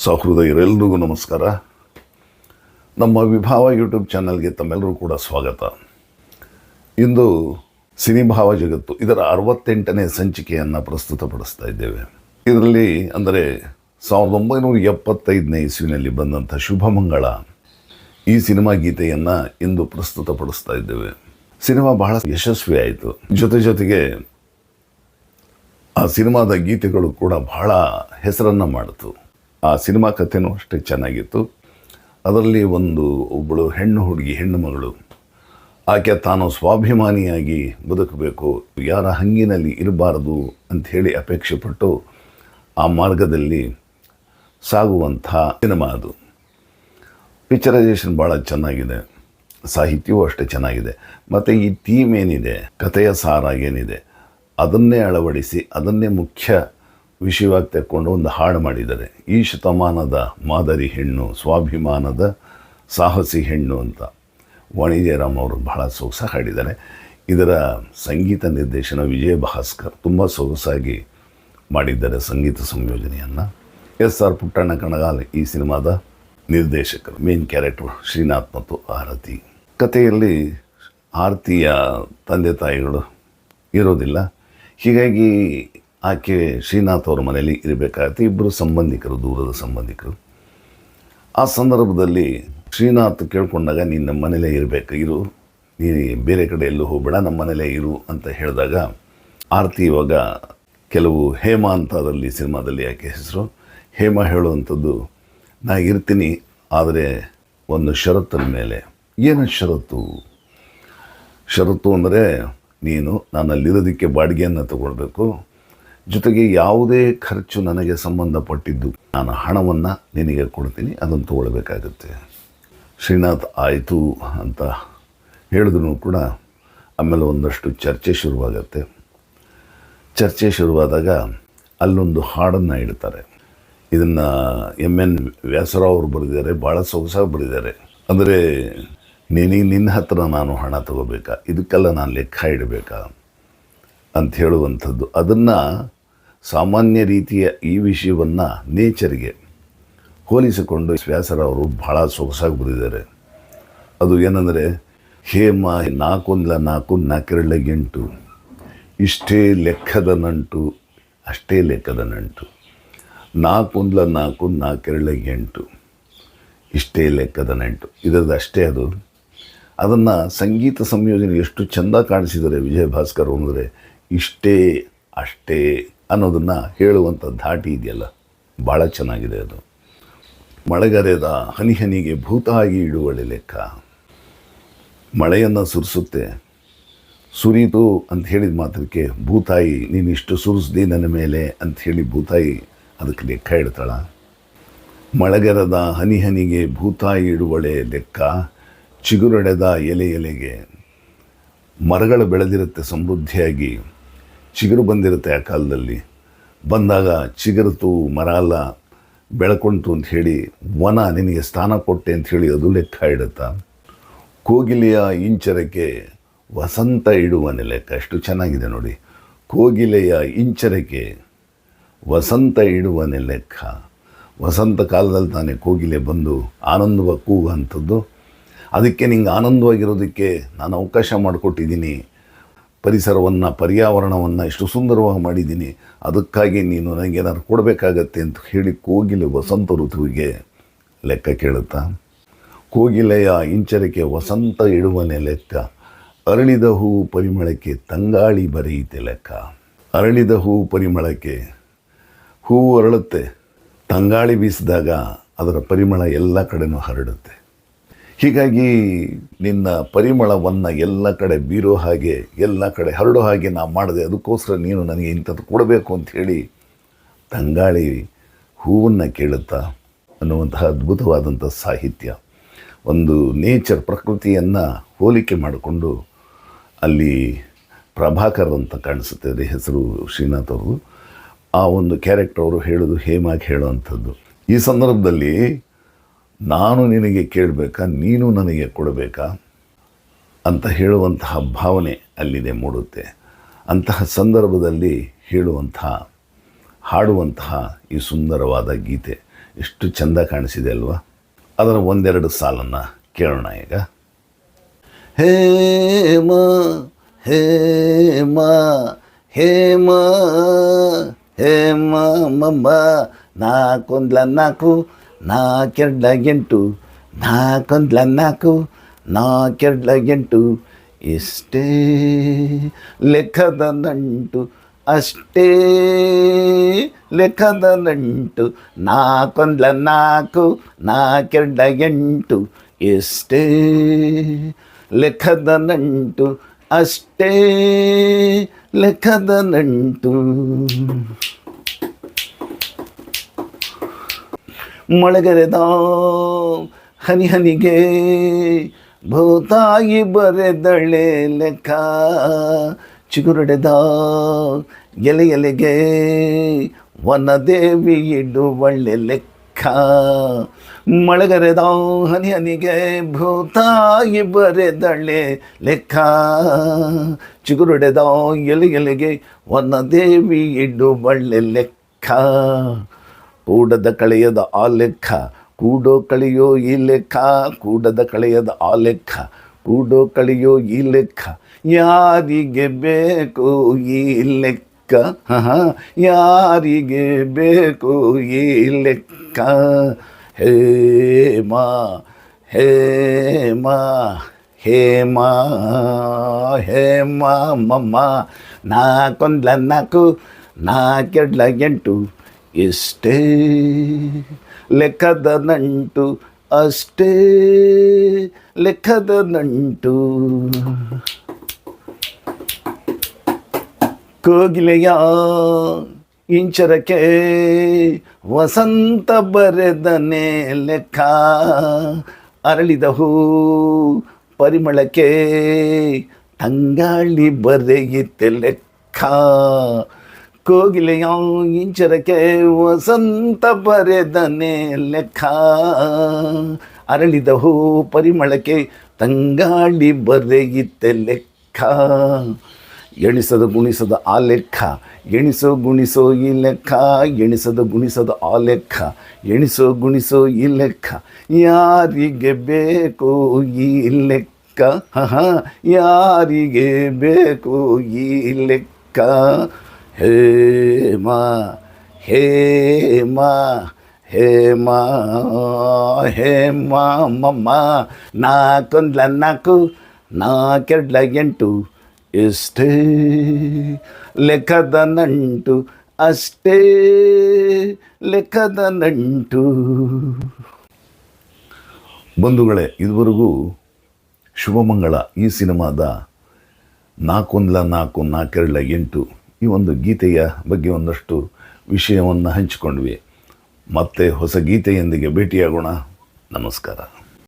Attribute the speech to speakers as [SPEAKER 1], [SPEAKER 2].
[SPEAKER 1] ಸಹೃದಯರೆಲ್ಲರಿಗೂ ನಮಸ್ಕಾರ. ನಮ್ಮ ವಿಭಾವ ಯೂಟ್ಯೂಬ್ ಚಾನಲ್ಗೆ ತಮ್ಮೆಲ್ಲರೂ ಕೂಡ ಸ್ವಾಗತ. ಇಂದು ಸಿನಿಭಾವ ಜಗತ್ತು ಇದರ 68ನೇ ಸಂಚಿಕೆಯನ್ನು ಪ್ರಸ್ತುತಪಡಿಸ್ತಾ ಇದ್ದೇವೆ. ಇದರಲ್ಲಿ ಅಂದರೆ 1975ನೇ ಇಸ್ವಿನಲ್ಲಿ ಬಂದಂಥ ಶುಭಮಂಗಳ ಈ ಸಿನಿಮಾ ಗೀತೆಯನ್ನು ಇಂದು ಪ್ರಸ್ತುತಪಡಿಸ್ತಾ ಇದ್ದೇವೆ. ಸಿನಿಮಾ ಬಹಳ ಯಶಸ್ವಿ ಆಯಿತು. ಜೊತೆಗೆ ಆ ಸಿನಿಮಾದ ಗೀತೆಗಳು ಕೂಡ ಬಹಳ ಹೆಸರನ್ನು ಮಾಡಿತು. ಆ ಸಿನಿಮಾ ಕಥೆನೂ ಅಷ್ಟೇ ಚೆನ್ನಾಗಿತ್ತು. ಅದರಲ್ಲಿ ಒಬ್ಬಳು ಹೆಣ್ಣು ಮಗಳು ಆಕೆ ತಾನು ಸ್ವಾಭಿಮಾನಿಯಾಗಿ ಬದುಕಬೇಕು, ಯಾರ ಹಂಗಿನಲ್ಲಿ ಇರಬಾರದು ಅಂಥೇಳಿ ಅಪೇಕ್ಷೆ ಪಟ್ಟು ಆ ಮಾರ್ಗದಲ್ಲಿ ಸಾಗುವಂಥ ಸಿನಿಮಾ ಅದು. ಪಿಕ್ಚರೈಸೇಷನ್ ಭಾಳ ಚೆನ್ನಾಗಿದೆ, ಸಾಹಿತ್ಯವೂ ಅಷ್ಟೇ ಚೆನ್ನಾಗಿದೆ. ಮತ್ತು ಈ ಥೀಮ್ ಏನಿದೆ, ಕಥೆಯ ಸಾರ ಏನಿದೆ, ಅದನ್ನೇ ಅಳವಡಿಸಿ ಅದನ್ನೇ ಮುಖ್ಯ ವಿಷಯವಾಗಿ ತೆಕ್ಕೊಂಡು ಒಂದು ಹಾಡು ಮಾಡಿದ್ದಾರೆ. ಈ ಶತಮಾನದ ಮಾದರಿ ಹೆಣ್ಣು, ಸ್ವಾಭಿಮಾನದ ಸಾಹಸಿ ಹೆಣ್ಣು ಅಂತ ವಾಣಿ ಜಯರಾಮ್ ಅವರು ಬಹಳ ಸೊಗಸಾಗಿ ಹಾಡಿದ್ದಾರೆ. ಇದರ ಸಂಗೀತ ನಿರ್ದೇಶನ ವಿಜಯ ಭಾಸ್ಕರ್ ತುಂಬ ಸೊಗಸಾಗಿ ಮಾಡಿದ್ದಾರೆ ಸಂಗೀತ ಸಂಯೋಜನೆಯನ್ನು. ಎಸ್.ಆರ್. ಪುಟ್ಟಣ್ಣ ಕಣಗಾಲ್ ಈ ಸಿನಿಮಾದ ನಿರ್ದೇಶಕರು. ಮೇನ್ ಕ್ಯಾರೆಕ್ಟರ್ ಶ್ರೀನಾಥ್ ಮತ್ತು ಆರತಿ. ಕಥೆಯಲ್ಲಿ ಆರತಿಯ ತಂದೆ ತಾಯಿಗಳು ಇರೋದಿಲ್ಲ. ಹೀಗಾಗಿ ಆಕೆ ಶ್ರೀನಾಥ್ ಅವ್ರ ಮನೆಯಲ್ಲಿ ಇರಬೇಕಾಗತ್ತೆ. ಇಬ್ಬರು ಸಂಬಂಧಿಕರು, ದೂರದ ಸಂಬಂಧಿಕರು. ಆ ಸಂದರ್ಭದಲ್ಲಿ ಶ್ರೀನಾಥ್ ಕೇಳ್ಕೊಂಡಾಗ ನೀನು ನಮ್ಮ ಮನೇಲೇ ಇರು, ನೀನು ಬೇರೆ ಕಡೆ ಎಲ್ಲೂ ಹೋಗಬೇಡ, ನಮ್ಮ ಮನೇಲೇ ಇರು ಅಂತ ಹೇಳಿದಾಗ ಆರತಿ ಇವಾಗ ಕೆಲವು ಹೇಮಾ ಅಂತ ಅದರಲ್ಲಿ ಸಿನಿಮಾದಲ್ಲಿ ಆಕೆ ಹೆಸರು. ಹೇಮಾ ಹೇಳುವಂಥದ್ದು, ನಾ ಇರ್ತೀನಿ ಆದರೆ ಒಂದು ಷರತ್ತಿನ ಮೇಲೆ. ಏನು ಷರತ್ತು ಅಂದರೆ ನೀನು ನನ್ನಲ್ಲಿರೋದಕ್ಕೆ ಬಾಡಿಗೆಯನ್ನು ತಗೊಳ್ಬೇಕು, ಜೊತೆಗೆ ಯಾವುದೇ ಖರ್ಚು ನನಗೆ ಸಂಬಂಧಪಟ್ಟಿದ್ದು ನಾನು ಹಣವನ್ನು ನಿನಗೆ ಕೊಡ್ತೀನಿ, ಅದನ್ನು ತೊಗೊಳ್ಬೇಕಾಗುತ್ತೆ. ಶ್ರೀನಾಥ್ ಆಯಿತು ಅಂತ ಹೇಳಿದ್ರು ಕೂಡ ಆಮೇಲೆ ಒಂದಷ್ಟು ಚರ್ಚೆ ಶುರುವಾಗತ್ತೆ. ಚರ್ಚೆ ಶುರುವಾದಾಗ ಅಲ್ಲೊಂದು ಹಾಡನ್ನು ಇಡ್ತಾರೆ. ಇದನ್ನು ಎನ್ ವ್ಯಾಸರಾವ್ ಅವರು ಬರೆದಿದ್ದಾರೆ, ಭಾಳ ಸೊಗಸಾಗಿ ಬರೆದಿದ್ದಾರೆ. ಅಂದರೆ ನಿನ್ನ ಹತ್ರ ನಾನು ಹಣ ತಗೋಬೇಕಾ, ಇದಕ್ಕೆಲ್ಲ ನಾನು ಲೆಕ್ಕ ಇಡಬೇಕಾ ಅಂತ ಹೇಳುವಂಥದ್ದು. ಅದನ್ನು ಸಾಮಾನ್ಯ ರೀತಿಯ ಈ ವಿಷಯವನ್ನು ನೇಚರ್ಗೆ ಹೋಲಿಸಿಕೊಂಡು ವ್ಯಾಸರಾವರು ಬಹಳ ಸೊಗಸಾಗಿ ಬರೆದಿದ್ದಾರೆ. ಅದು ಏನಂದರೆ, ಹೇಮ 4 4 8 ಇಷ್ಟೇ ಲೆಕ್ಕದ ನಂಟು, ಅಷ್ಟೇ ಲೆಕ್ಕದ ನಂಟು. 4 4 4 8 ಇಷ್ಟೇ ಲೆಕ್ಕದ ನಂಟು. ಇದರದ್ದು ಅಷ್ಟೇ ಅದು. ಅದನ್ನು ಸಂಗೀತ ಸಂಯೋಜನೆ ಎಷ್ಟು ಚೆಂದ ಕಾಣಿಸಿದ್ದಾರೆ ವಿಜಯ ಭಾಸ್ಕರ್ ಅಂದರೆ, ಇಷ್ಟೇ ಅಷ್ಟೇ ಅನ್ನೋದನ್ನು ಹೇಳುವಂಥ ಧಾಟಿ ಇದೆಯಲ್ಲ, ಭಾಳ ಚೆನ್ನಾಗಿದೆ ಅದು. ಮಳೆಗರೆದ ಹನಿಗೆ ಭೂತಾಗಿ ಇಡುವಳೆ ಲೆಕ್ಕ. ಮಳೆಯನ್ನು ಸುರಿಸುತ್ತೆ, ಸುರಿತು ಅಂತ ಹೇಳಿದ ಮಾತ್ರಕ್ಕೆ ಭೂತಾಯಿ ನೀನು ಇಷ್ಟು ಸುರಿಸ್ದಿ ನನ್ನ ಮೇಲೆ ಅಂಥೇಳಿ ಭೂತಾಯಿ ಅದಕ್ಕೆ ಲೆಕ್ಕ ಇಡ್ತಾಳ. ಮಳೆಗರೆದ ಹನಿಗೆ ಭೂತಾಯಿ ಇಡುವಳೆ ಲೆಕ್ಕ, ಚಿಗುರೊಡೆದ ಎಲೆಗೆ. ಮರಗಳು ಬೆಳೆದಿರುತ್ತೆ ಸಮೃದ್ಧಿಯಾಗಿ, ಚಿಗುರು ಬಂದಿರುತ್ತೆ ಆ ಕಾಲದಲ್ಲಿ. ಬಂದಾಗ ಚಿಗುರುತು ಮರ ಅಲ್ಲ, ಬೆಳ್ಕೊಂತು ಅಂಥೇಳಿ ವನ ನಿನಗೆ ಸ್ಥಾನ ಕೊಟ್ಟೆ ಅಂಥೇಳಿ ಅದು ಲೆಕ್ಕ ಇಡುತ್ತಾ. ಕೋಗಿಲೆಯ ಇಂಚರಕ್ಕೆ ವಸಂತ ಇಡುವನೆ ಲೆಕ್ಕ. ಎಷ್ಟು ಚೆನ್ನಾಗಿದೆ ನೋಡಿ. ಕೋಗಿಲೆಯ ಇಂಚರಕ್ಕೆ ವಸಂತ ಇಡುವನೆ ಲೆಕ್ಕ. ವಸಂತ ಕಾಲದಲ್ಲಿ ತಾನೇ ಕೋಗಿಲೆ ಬಂದು ಆನಂದವಾಗಿ ಕೂಗುವಂಥದ್ದು. ಅದಕ್ಕೆ ನಿಂಗೆ ಆನಂದವಾಗಿರೋದಕ್ಕೆ ನಾನು ಅವಕಾಶ ಮಾಡಿಕೊಟ್ಟಿದ್ದೀನಿ, ಪರ್ಯಾವರಣವನ್ನು ಎಷ್ಟು ಸುಂದರವಾಗಿ ಮಾಡಿದ್ದೀನಿ, ಅದಕ್ಕಾಗಿ ನೀನು ನನಗೇನಾದ್ರು ಕೊಡಬೇಕಾಗತ್ತೆ ಅಂತ ಹೇಳಿ ಕೋಗಿಲೆ ವಸಂತ ಋತುವಿಗೆ ಲೆಕ್ಕ ಕೇಳುತ್ತಾ. ಕೋಗಿಲೆಯ ಇಂಚರಕ್ಕೆ ವಸಂತ ಇಡುವನೆ ಲೆಕ್ಕ, ಅರಳಿದ ಹೂವು ಪರಿಮಳಕ್ಕೆ ತಂಗಾಳಿ ಬರೆಯಿತೆ ಲೆಕ್ಕ. ಅರಳಿದ ಹೂವು ಪರಿಮಳಕ್ಕೆ, ಹೂವು ಅರಳುತ್ತೆ, ತಂಗಾಳಿ ಬೀಸಿದಾಗ ಅದರ ಪರಿಮಳ ಎಲ್ಲ ಕಡೆನೂ ಹರಡುತ್ತೆ. ಹೀಗಾಗಿ ನಿನ್ನ ಪರಿಮಳವನ್ನು ಎಲ್ಲ ಕಡೆ ಬೀರೋ ಹಾಗೆ, ಎಲ್ಲ ಕಡೆ ಹರಡೋ ಹಾಗೆ ನಾ ಮಾಡಿದೆ, ಅದಕ್ಕೋಸ್ಕರ ನೀನು ನನಗೆ ಇಂಥದ್ದು ಕೊಡಬೇಕು ಅಂಥೇಳಿ ತಂಗಾಳಿ ಹೂವನ್ನು ಕೇಳುತ್ತಾ ಅನ್ನುವಂತಹ ಅದ್ಭುತವಾದಂಥ ಸಾಹಿತ್ಯ. ಒಂದು ನೇಚರ್, ಪ್ರಕೃತಿಯನ್ನು ಹೋಲಿಕೆ ಮಾಡಿಕೊಂಡು ಅಲ್ಲಿ ಪ್ರಭಾಕರ್ ಅಂತ ಕಾಣಿಸುತ್ತೆ, ಅದೇ ಹೆಸರು ಶ್ರೀನಾಥ್ ಅವರು. ಆ ಒಂದು ಕ್ಯಾರೆಕ್ಟರ್ ಅವರು ಹೇಳೋದು ಹೇಮಾಗಿ ಹೇಳುವಂಥದ್ದು. ಈ ಸಂದರ್ಭದಲ್ಲಿ ನಾನು ನಿನಗೆ ಕೇಳಬೇಕಾ, ನೀನು ನನಗೆ ಕೊಡಬೇಕಾ ಅಂತ ಹೇಳುವಂತಹ ಭಾವನೆ ಅಲ್ಲಿದೆ, ಮೂಡುತ್ತೆ. ಅಂತಹ ಸಂದರ್ಭದಲ್ಲಿ ಹೇಳುವಂತಹ ಹಾಡುವಂತಹ ಈ ಸುಂದರವಾದ ಗೀತೆ ಎಷ್ಟು ಚೆಂದ ಕಾಣಿಸಿದೆ ಅಲ್ವಾ? ಅದರ ಒಂದೆರಡು ಸಾಲನ್ನು ಕೇಳೋಣ ಈಗ. ಹೇಮ ಹೇಮ ಹೇಮ ಹೇಮ ಮಮ್ಮ ನಾಕೊಂದ್ಲ ನಾಲ್ಕು ನಾಕೆರಡ್ಲ ಎಂಟು ನಾಕೊಂದ್ಲ ನಾಲ್ಕು ನಾಕೆರಡ್ಲ ಎಂಟು ಇಷ್ಟೇ ಲೆಕ್ಕದ ನಂಟು ಅಷ್ಟೇ ಲೆಕ್ಕದ ನಂಟು ನಾಕೊಂದ್ಲ ನಾಲ್ಕು ನಾಕೆರಡ್ಲ ಎಂಟು ಎಷ್ಟೇ ಲೆಕ್ಕದ ನಂಟು ಅಷ್ಟೇ ಲೆಕ್ಕದ ನಂಟು. ಮೊಳಗರೆದ ಹನಿ ಹನಿಗೆ ಭೂತಾಯಿ ಬರೆದಳೆ ಲೆಕ್ಕ, ಚಿಗುರಡೆದ ಎಲೆ ಎಲೆಗೆ ವನದೇವಿ ಇಡುವಳ್ಳೆ ಲೆಕ್ಕ. ಮೊಳಗರೆದ ಹನಿ ಹನಿಗೆ ಭೂತಾಯಿ ಬರೆದಳೆ ಲೆಕ್ಕ, ಚಿಗುರಡೆದ ಎಲೆ ಎಲೆಗೆ ವನದೇವಿ ಇಡುವಳ್ಳೆ ಲೆಕ್ಕ. ಕೂಡದ ಕಳೆಯದ ಆ ಲೆಕ್ಕ ಕೂಡೋ ಕಳೆಯೋ ಈ ಲೆಕ್ಕ, ಕೂಡದ ಕಳೆಯದ ಆ ಲೆಕ್ಕ ಕೂಡೋ ಕಳೆಯೋ ಈ ಲೆಕ್ಕ. ಯಾರಿಗೆ ಬೇಕು ಈ ಲೆಕ್ಕ, ಯಾರಿಗೆ ಬೇಕು ಈ ಲೆಕ್ಕ. ಹೇಮ ಹೇಮ ಹೇಮ ಹೇಮ ಮಮ್ಮ ನಾಕೊಂದ್ಲ ನಾಲ್ಕು ನಾಕೆರಡ್ಲ ಎಂಟು ಇಷ್ಟೇ ಲೆಕ್ಕದ ನಂಟು ಅಷ್ಟೇ ಲೆಕ್ಕದ ನಂಟು. ಕೋಗಿಲೆಯ ಇಂಚರಕ್ಕೆ ವಸಂತ ಬರೆದನೆ ಲೆಕ್ಕ, ಅರಳಿದ ಹೂ ಪರಿಮಳಕ್ಕೆ ತಂಗಾಳಿ ಬರೆಯಿತೆ ಲೆಕ್ಕ. ಕೋಗಿಲೆಯ ಇಂಚರಕ್ಕೆ ವಸಂತ ಬರೆದನೆ ಲೆಕ್ಕ, ಅರಳಿದ ಹೂ ಪರಿಮಳಕ್ಕೆ ತಂಗಾಳಿ ಬರೆಯಿತೆ ಲೆಕ್ಕ. ಎಣಿಸದ ಗುಣಿಸದ ಆ ಲೆಕ್ಕ ಎಣಿಸೋ ಗುಣಿಸೋ ಈ ಲೆಕ್ಕ, ಎಣಿಸದ ಗುಣಿಸದ ಆ ಲೆಕ್ಕ ಎಣಿಸೋ ಗುಣಿಸೋ ಈ ಲೆಕ್ಕ. ಯಾರಿಗೆ ಬೇಕು ಈ ಲೆಕ್ಕ, ಯಾರಿಗೆ ಬೇಕು ಈ ಲೆಕ್ಕ. ಹೇಮ ಹೇಮ ಹೇಮ ಹೇಮ ಮಮ್ಮ ನಾಕೊಂದ್ಲ ನಾಲ್ಕು ನಾಕೆರಡ್ಲ ಎಂಟು ಇಷ್ಟೇ ಲೆಕ್ಕದ ನಂಟು ಅಷ್ಟೇ ಲೆಕ್ಕದ ನಂಟು. ಬಂಧುಗಳೇ, ಇದುವರೆಗೂ ಶುಭಮಂಗಳ ಈ ಸಿನಿಮಾದ ನಾಕೊಂದ್ಲ ನಾಲ್ಕು ನಾಕೆರಡ್ಲ ಎಂಟು ಈ ಒಂದು ಗೀತೆಯ ಬಗ್ಗೆ ಒಂದಷ್ಟು ವಿಷಯವನ್ನು ಹಂಚಿಕೊಂಡ್ವಿ. ಮತ್ತೆ ಹೊಸ ಗೀತೆಯೊಂದಿಗೆ ಭೇಟಿಯಾಗೋಣ. ನಮಸ್ಕಾರ.